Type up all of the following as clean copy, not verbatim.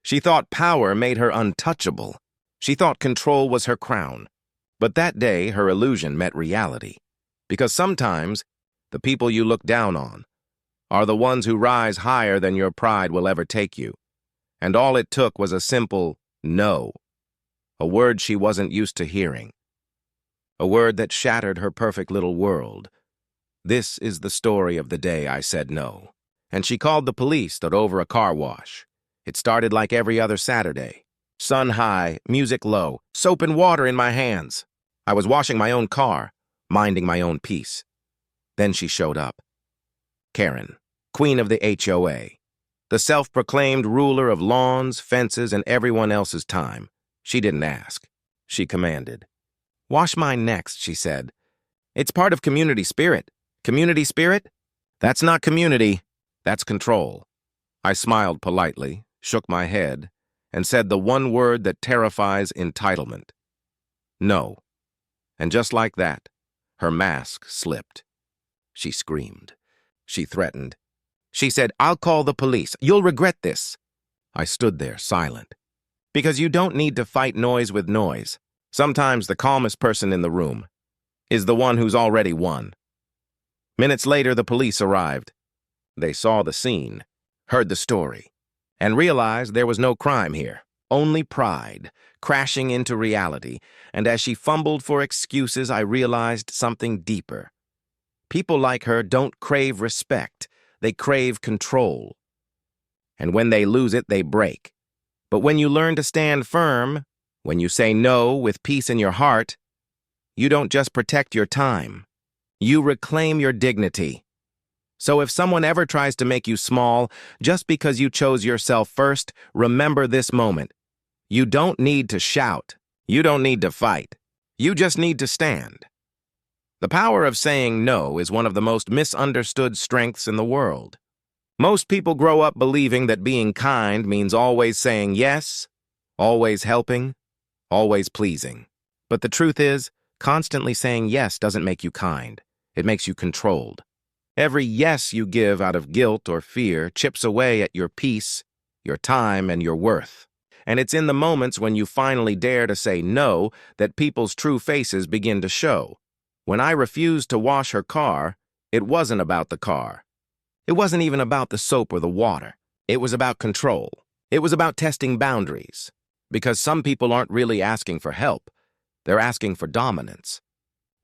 She thought power made her untouchable. She thought control was her crown. But that day, her illusion met reality. Because sometimes, the people you look down on are the ones who rise higher than your pride will ever take you. And all it took was a simple no, a word she wasn't used to hearing, a word that shattered her perfect little world. This is the story of the day I said no. And she called the police over a car wash. It started like every other Saturday. Sun high, music low, soap and water in my hands. I was washing my own car, minding my own peace. Then she showed up. Karen, queen of the HOA, the self-proclaimed ruler of lawns, fences, and everyone else's time. She didn't ask. She commanded. "Wash mine next," she said. "It's part of community spirit." Community spirit? That's not community. That's control. I smiled politely, shook my head, and said the one word that terrifies entitlement. No. And just like that, her mask slipped. She screamed. She threatened. She said, "I'll call the police. You'll regret this." I stood there, silent. Because you don't need to fight noise with noise. Sometimes the calmest person in the room is the one who's already won. Minutes later, the police arrived. They saw the scene, heard the story, and realized there was no crime here, only pride, crashing into reality. And as she fumbled for excuses, I realized something deeper. People like her don't crave respect, they crave control. And when they lose it, they break. But when you learn to stand firm, when you say no with peace in your heart, you don't just protect your time. You reclaim your dignity. So if someone ever tries to make you small just because you chose yourself first, remember this moment. You don't need to shout. You don't need to fight. You just need to stand. The power of saying no is one of the most misunderstood strengths in the world. Most people grow up believing that being kind means always saying yes, always helping, always pleasing. But the truth is, constantly saying yes doesn't make you kind. It makes you controlled. Every yes you give out of guilt or fear chips away at your peace, your time, and your worth. And it's in the moments when you finally dare to say no that people's true faces begin to show. When I refused to wash her car, it wasn't about the car. It wasn't even about the soap or the water. It was about control. It was about testing boundaries. Because some people aren't really asking for help. They're asking for dominance.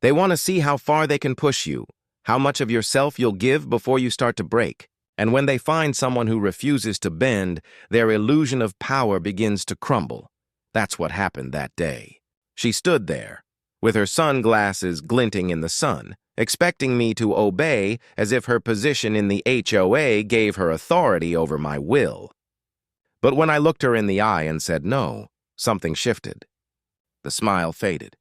They want to see how far they can push you, how much of yourself you'll give before you start to break. And when they find someone who refuses to bend, their illusion of power begins to crumble. That's what happened that day. She stood there, with her sunglasses glinting in the sun, expecting me to obey as if her position in the HOA gave her authority over my will. But when I looked her in the eye and said no, something shifted. The smile faded.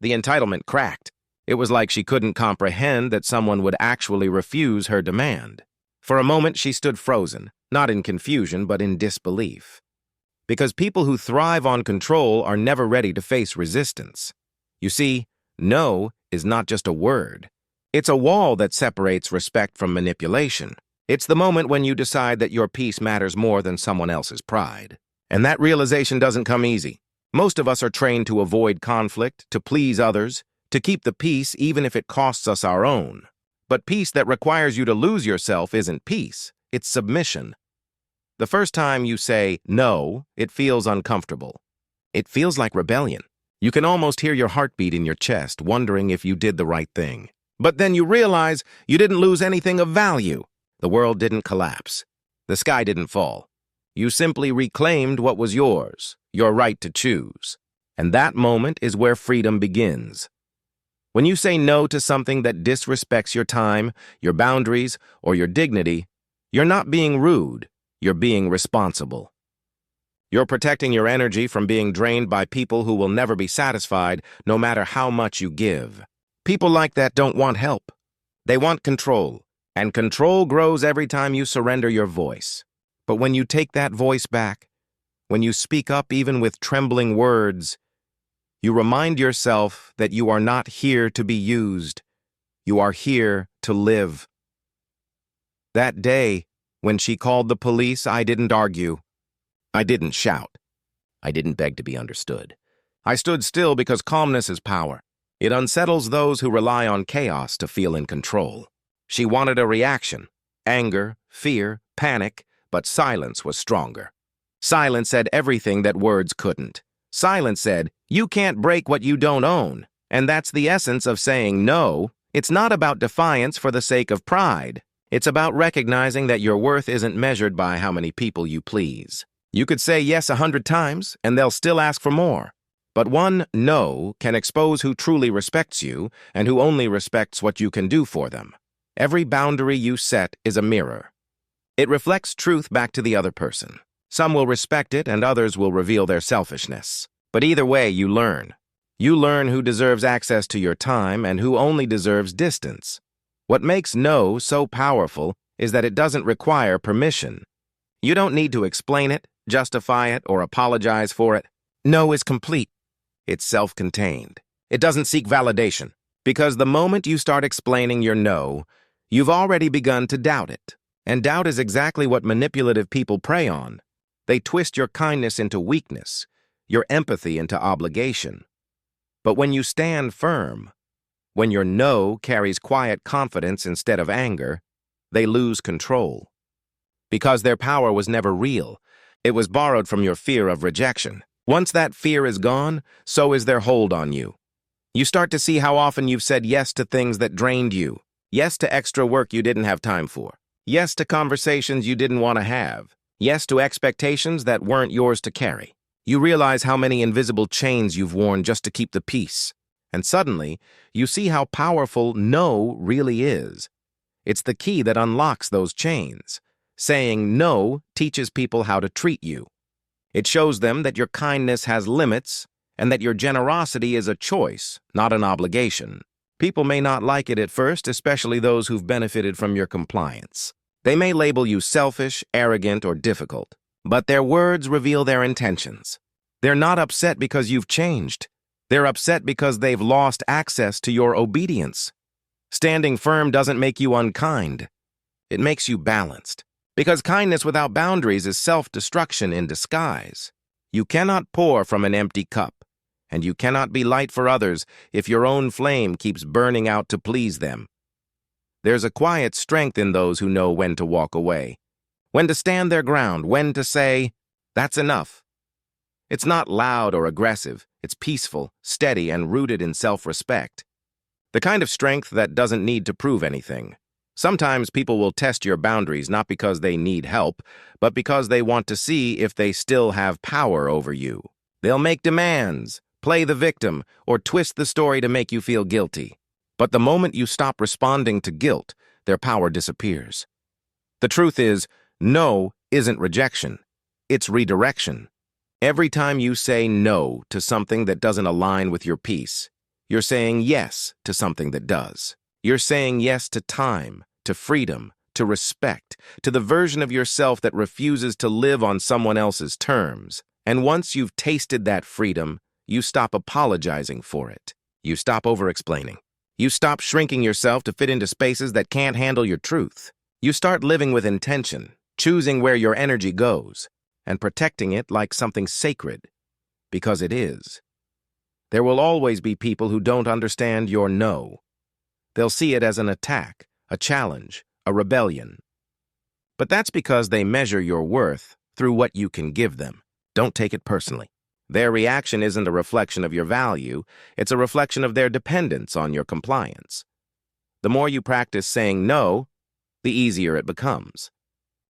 The entitlement cracked. It was like she couldn't comprehend that someone would actually refuse her demand. For a moment, she stood frozen, not in confusion, but in disbelief. Because people who thrive on control are never ready to face resistance. You see, no is not just a word. It's a wall that separates respect from manipulation. It's the moment when you decide that your peace matters more than someone else's pride. And that realization doesn't come easy. Most of us are trained to avoid conflict, to please others, to keep the peace even if it costs us our own. But peace that requires you to lose yourself isn't peace, it's submission. The first time you say no, it feels uncomfortable. It feels like rebellion. You can almost hear your heartbeat in your chest, wondering if you did the right thing. But then you realize you didn't lose anything of value. The world didn't collapse. The sky didn't fall. You simply reclaimed what was yours, your right to choose. And that moment is where freedom begins. When you say no to something that disrespects your time, your boundaries, or your dignity, you're not being rude, you're being responsible. You're protecting your energy from being drained by people who will never be satisfied, no matter how much you give. People like that don't want help. They want control, and control grows every time you surrender your voice. But when you take that voice back, when you speak up even with trembling words, you remind yourself that you are not here to be used. You are here to live. That day, when she called the police, I didn't argue. I didn't shout. I didn't beg to be understood. I stood still because calmness is power. It unsettles those who rely on chaos to feel in control. She wanted a reaction: anger, fear, panic, but silence was stronger. Silence said everything that words couldn't. Silence said, "You can't break what you don't own." And that's the essence of saying no. It's not about defiance for the sake of pride. It's about recognizing that your worth isn't measured by how many people you please. You could say yes 100 times, and they'll still ask for more. But one no can expose who truly respects you and who only respects what you can do for them. Every boundary you set is a mirror. It reflects truth back to the other person. Some will respect it and others will reveal their selfishness. But either way, you learn. You learn who deserves access to your time and who only deserves distance. What makes no so powerful is that it doesn't require permission. You don't need to explain it, justify it, or apologize for it. No is complete. It's self-contained. It doesn't seek validation, because the moment you start explaining your no, you've already begun to doubt it. And doubt is exactly what manipulative people prey on. They twist your kindness into weakness, your empathy into obligation. But when you stand firm, when your no carries quiet confidence instead of anger, they lose control. Because their power was never real. It was borrowed from your fear of rejection. Once that fear is gone, so is their hold on you. You start to see how often you've said yes to things that drained you. Yes to extra work you didn't have time for. Yes to conversations you didn't want to have. Yes to expectations that weren't yours to carry. You realize how many invisible chains you've worn just to keep the peace. And suddenly, you see how powerful no really is. It's the key that unlocks those chains. Saying no teaches people how to treat you. It shows them that your kindness has limits and that your generosity is a choice, not an obligation. People may not like it at first, especially those who've benefited from your compliance. They may label you selfish, arrogant, or difficult, but their words reveal their intentions. They're not upset because you've changed. They're upset because they've lost access to your obedience. Standing firm doesn't make you unkind. It makes you balanced. Because kindness without boundaries is self-destruction in disguise. You cannot pour from an empty cup, and you cannot be light for others if your own flame keeps burning out to please them. There's a quiet strength in those who know when to walk away, when to stand their ground, when to say, "That's enough." It's not loud or aggressive. It's peaceful, steady, and rooted in self-respect. The kind of strength that doesn't need to prove anything. Sometimes people will test your boundaries not because they need help, but because they want to see if they still have power over you. They'll make demands, play the victim, or twist the story to make you feel guilty. But the moment you stop responding to guilt, their power disappears. The truth is, no isn't rejection. It's redirection. Every time you say no to something that doesn't align with your peace, you're saying yes to something that does. You're saying yes to time, to freedom, to respect, to the version of yourself that refuses to live on someone else's terms. And once you've tasted that freedom, you stop apologizing for it. You stop over-explaining. You stop shrinking yourself to fit into spaces that can't handle your truth. You start living with intention, choosing where your energy goes, and protecting it like something sacred, because it is. There will always be people who don't understand your no. They'll see it as an attack, a challenge, a rebellion. But that's because they measure your worth through what you can give them. Don't take it personally. Their reaction isn't a reflection of your value, it's a reflection of their dependence on your compliance. The more you practice saying no, the easier it becomes.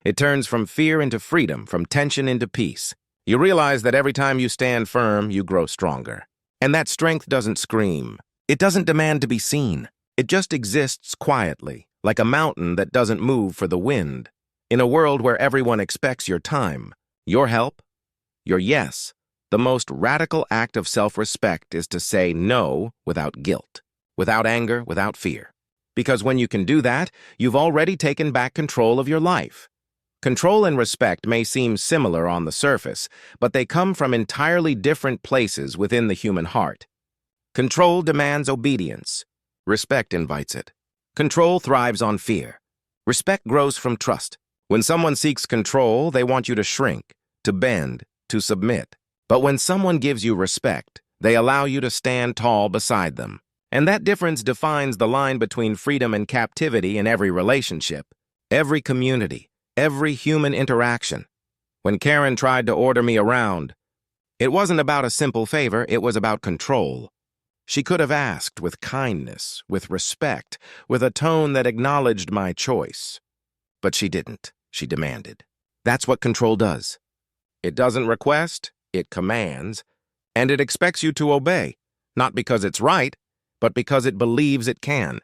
It turns from fear into freedom, from tension into peace. You realize that every time you stand firm, you grow stronger. And that strength doesn't scream. It doesn't demand to be seen. It just exists quietly, like a mountain that doesn't move for the wind. In a world where everyone expects your time, your help, your yes, the most radical act of self-respect is to say no without guilt, without anger, without fear. Because when you can do that, you've already taken back control of your life. Control and respect may seem similar on the surface, but they come from entirely different places within the human heart. Control demands obedience. Respect invites it. Control thrives on fear. Respect grows from trust. When someone seeks control, they want you to shrink, to bend, to submit. But when someone gives you respect, they allow you to stand tall beside them. And that difference defines the line between freedom and captivity in every relationship, every community, every human interaction. When Karen tried to order me around, it wasn't about a simple favor, it was about control. She could have asked with kindness, with respect, with a tone that acknowledged my choice. But she didn't. She demanded. That's what control does. It doesn't request, it commands, and it expects you to obey, not because it's right, but because it believes it can.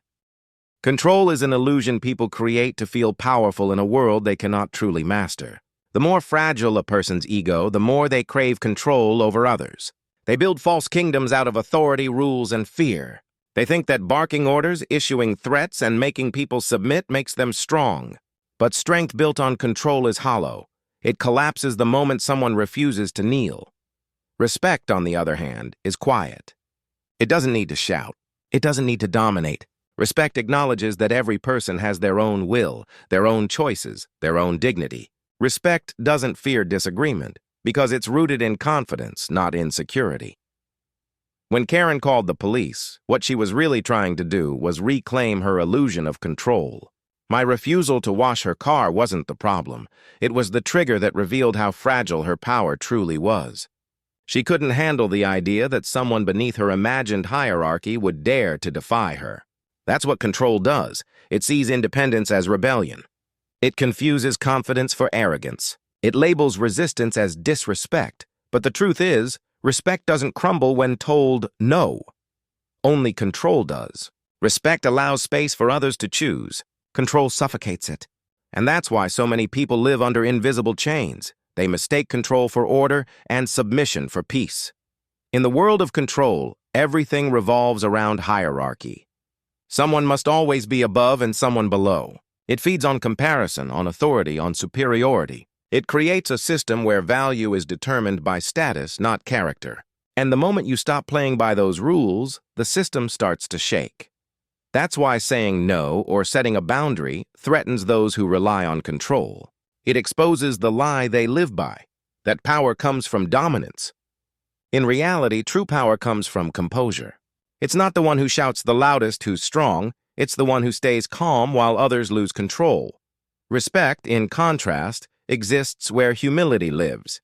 Control is an illusion people create to feel powerful in a world they cannot truly master. The more fragile a person's ego, the more they crave control over others. They build false kingdoms out of authority, rules, and fear. They think that barking orders, issuing threats, and making people submit makes them strong. But strength built on control is hollow. It collapses the moment someone refuses to kneel. Respect, on the other hand, is quiet. It doesn't need to shout. It doesn't need to dominate. Respect acknowledges that every person has their own will, their own choices, their own dignity. Respect doesn't fear disagreement because it's rooted in confidence, not insecurity. When Karen called the police, what she was really trying to do was reclaim her illusion of control. My refusal to wash her car wasn't the problem. It was the trigger that revealed how fragile her power truly was. She couldn't handle the idea that someone beneath her imagined hierarchy would dare to defy her. That's what control does. It sees independence as rebellion. It confuses confidence for arrogance. It labels resistance as disrespect. But the truth is, respect doesn't crumble when told no. Only control does. Respect allows space for others to choose. Control suffocates it. And that's why so many people live under invisible chains. They mistake control for order and submission for peace. In the world of control, everything revolves around hierarchy. Someone must always be above and someone below. It feeds on comparison, on authority, on superiority. It creates a system where value is determined by status, not character. And the moment you stop playing by those rules, the system starts to shake. That's why saying no or setting a boundary threatens those who rely on control. It exposes the lie they live by, that power comes from dominance. In reality, true power comes from composure. It's not the one who shouts the loudest who's strong, it's the one who stays calm while others lose control. Respect, in contrast, exists where humility lives.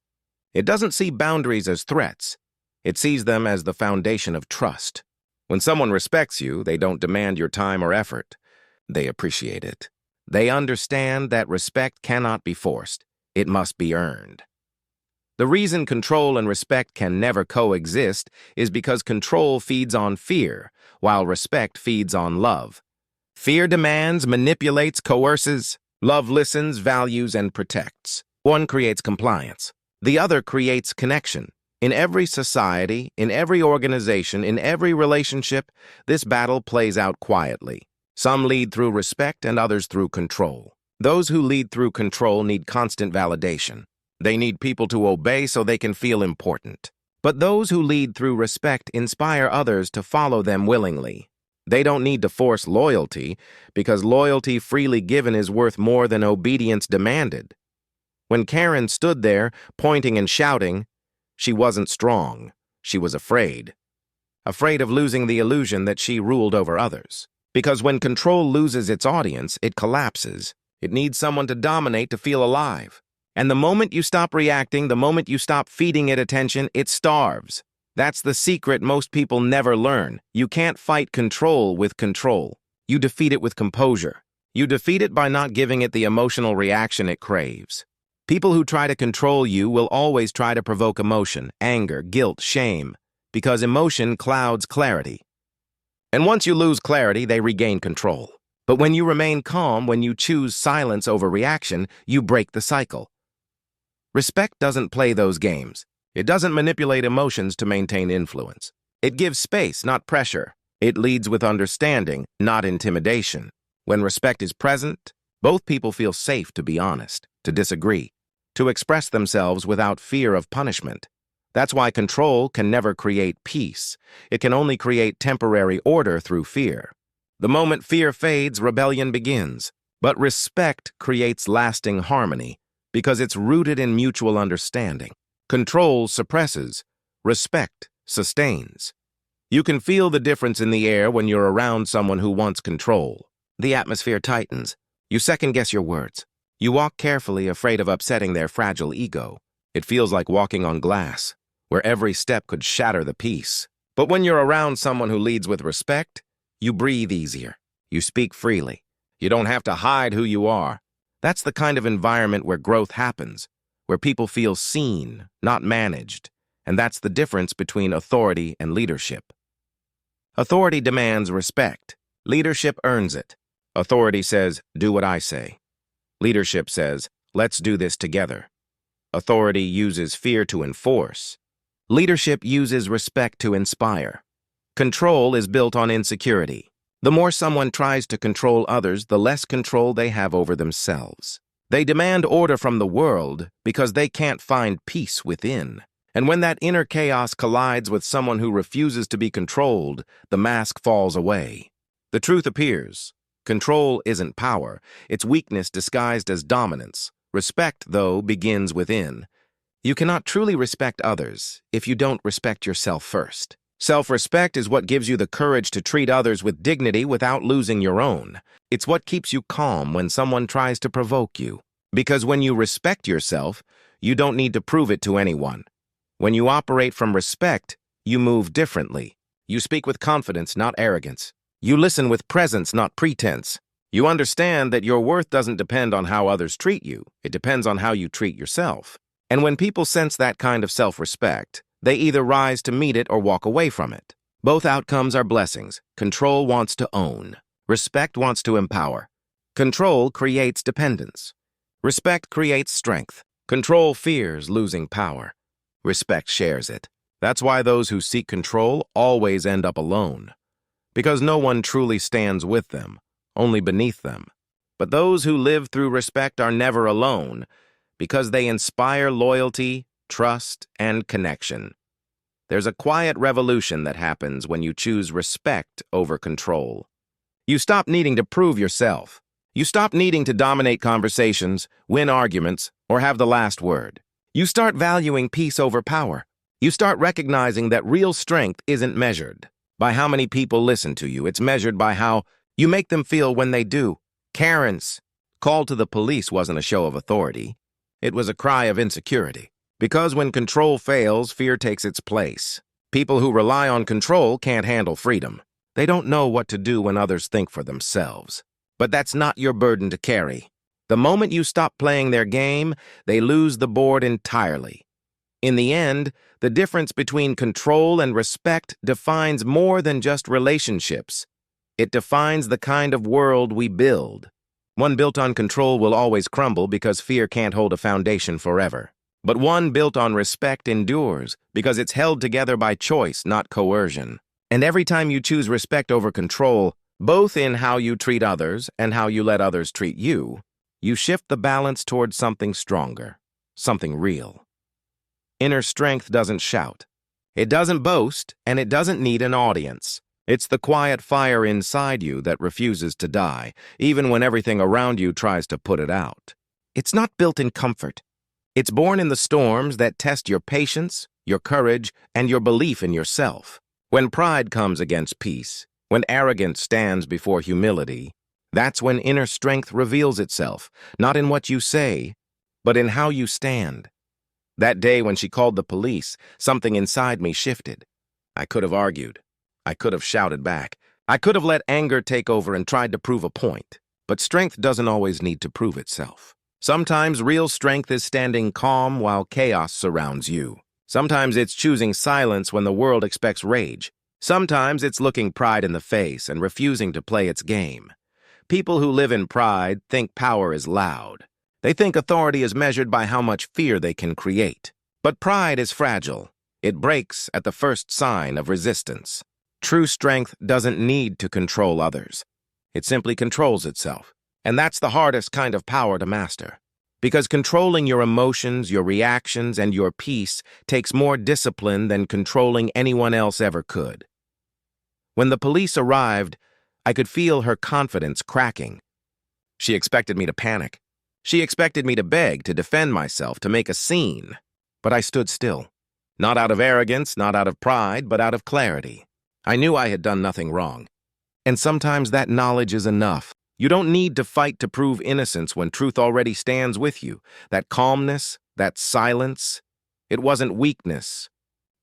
It doesn't see boundaries as threats. It sees them as the foundation of trust. When someone respects you, they don't demand your time or effort. They appreciate it. They understand that respect cannot be forced. It must be earned. The reason control and respect can never coexist is because control feeds on fear, while respect feeds on love. Fear demands, manipulates, coerces. Love listens, values, and protects. One creates compliance. The other creates connection. In every society, in every organization, in every relationship, this battle plays out quietly. Some lead through respect and others through control. Those who lead through control need constant validation. They need people to obey so they can feel important. But those who lead through respect inspire others to follow them willingly. They don't need to force loyalty, because loyalty freely given is worth more than obedience demanded. When Karen stood there, pointing and shouting, she wasn't strong. She was afraid. Afraid of losing the illusion that she ruled over others. Because when control loses its audience, it collapses. It needs someone to dominate to feel alive. And the moment you stop reacting, the moment you stop feeding it attention, it starves. That's the secret most people never learn. You can't fight control with control. You defeat it with composure. You defeat it by not giving it the emotional reaction it craves. People who try to control you will always try to provoke emotion, anger, guilt, shame, because emotion clouds clarity. And once you lose clarity, they regain control. But when you remain calm, when you choose silence over reaction, you break the cycle. Respect doesn't play those games. It doesn't manipulate emotions to maintain influence. It gives space, not pressure. It leads with understanding, not intimidation. When respect is present, both people feel safe to be honest, to disagree, to express themselves without fear of punishment. That's why control can never create peace. It can only create temporary order through fear. The moment fear fades, rebellion begins. But respect creates lasting harmony. because it's rooted in mutual understanding. Control suppresses, respect sustains. You can feel the difference in the air when you're around someone who wants control. The atmosphere tightens. You second-guess your words. You walk carefully, afraid of upsetting their fragile ego. It feels like walking on glass, where every step could shatter the peace. But when you're around someone who leads with respect, you breathe easier. You speak freely. You don't have to hide who you are. That's the kind of environment where growth happens, where people feel seen, not managed. And that's the difference between authority and leadership. Authority demands respect. Leadership earns it. Authority says, do what I say. Leadership says, let's do this together. Authority uses fear to enforce. Leadership uses respect to inspire. Control is built on insecurity. The more someone tries to control others, the less control they have over themselves. They demand order from the world because they can't find peace within. And when that inner chaos collides with someone who refuses to be controlled, the mask falls away. The truth appears. Control isn't power. It's weakness disguised as dominance. Respect, though, begins within. You cannot truly respect others if you don't respect yourself first. Self-respect is what gives you the courage to treat others with dignity without losing your own. It's what keeps you calm when someone tries to provoke you. Because when you respect yourself, you don't need to prove it to anyone. When you operate from respect, you move differently. You speak with confidence, not arrogance. You listen with presence, not pretense. You understand that your worth doesn't depend on how others treat you. It depends on how you treat yourself. And when people sense that kind of self-respect, they either rise to meet it or walk away from it. Both outcomes are blessings. Control wants to own. Respect wants to empower. Control creates dependence. Respect creates strength. Control fears losing power. Respect shares it. That's why those who seek control always end up alone. Because no one truly stands with them, only beneath them. But those who live through respect are never alone, because they inspire loyalty, trust, and connection. There's a quiet revolution that happens when you choose respect over control. You stop needing to prove yourself. You stop needing to dominate conversations, win arguments, or have the last word. You start valuing peace over power. You start recognizing that real strength isn't measured by how many people listen to you. It's measured by how you make them feel when they do. Karen's call to the police wasn't a show of authority. It was a cry of insecurity. Because when control fails, fear takes its place. People who rely on control can't handle freedom. They don't know what to do when others think for themselves. But that's not your burden to carry. The moment you stop playing their game, they lose the board entirely. In the end, the difference between control and respect defines more than just relationships. It defines the kind of world we build. One built on control will always crumble because fear can't hold a foundation forever. But one built on respect endures because it's held together by choice, not coercion. And every time you choose respect over control, both in how you treat others and how you let others treat you, you shift the balance towards something stronger, something real. Inner strength doesn't shout. It doesn't boast, and it doesn't need an audience. It's the quiet fire inside you that refuses to die, even when everything around you tries to put it out. It's not built in comfort. It's born in the storms that test your patience, your courage, and your belief in yourself. When pride comes against peace, when arrogance stands before humility, that's when inner strength reveals itself, not in what you say, but in how you stand. That day when she called the police, something inside me shifted. I could have argued. I could have shouted back. I could have let anger take over and tried to prove a point. But strength doesn't always need to prove itself. Sometimes real strength is standing calm while chaos surrounds you. Sometimes it's choosing silence when the world expects rage. Sometimes it's looking pride in the face and refusing to play its game. People who live in pride think power is loud. They think authority is measured by how much fear they can create. But pride is fragile. It breaks at the first sign of resistance. True strength doesn't need to control others. It simply controls itself. And that's the hardest kind of power to master. Because controlling your emotions, your reactions, and your peace takes more discipline than controlling anyone else ever could. When the police arrived, I could feel her confidence cracking. She expected me to panic. She expected me to beg, to defend myself, to make a scene. But I stood still. Not out of arrogance, not out of pride, but out of clarity. I knew I had done nothing wrong. And sometimes that knowledge is enough. You don't need to fight to prove innocence when truth already stands with you. That calmness, that silence, it wasn't weakness.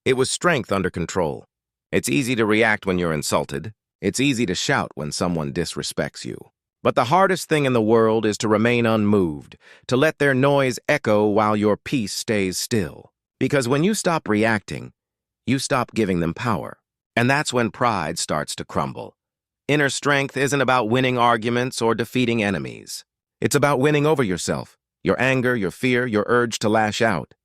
It was strength under control. It's easy to react when you're insulted. It's easy to shout when someone disrespects you. But the hardest thing in the world is to remain unmoved, to let their noise echo while your peace stays still. Because when you stop reacting, you stop giving them power. And that's when pride starts to crumble. Inner strength isn't about winning arguments or defeating enemies. It's about winning over yourself, your anger, your fear, your urge to lash out.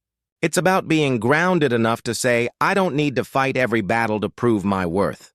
It's about being grounded enough to say, I don't need to fight every battle to prove my worth.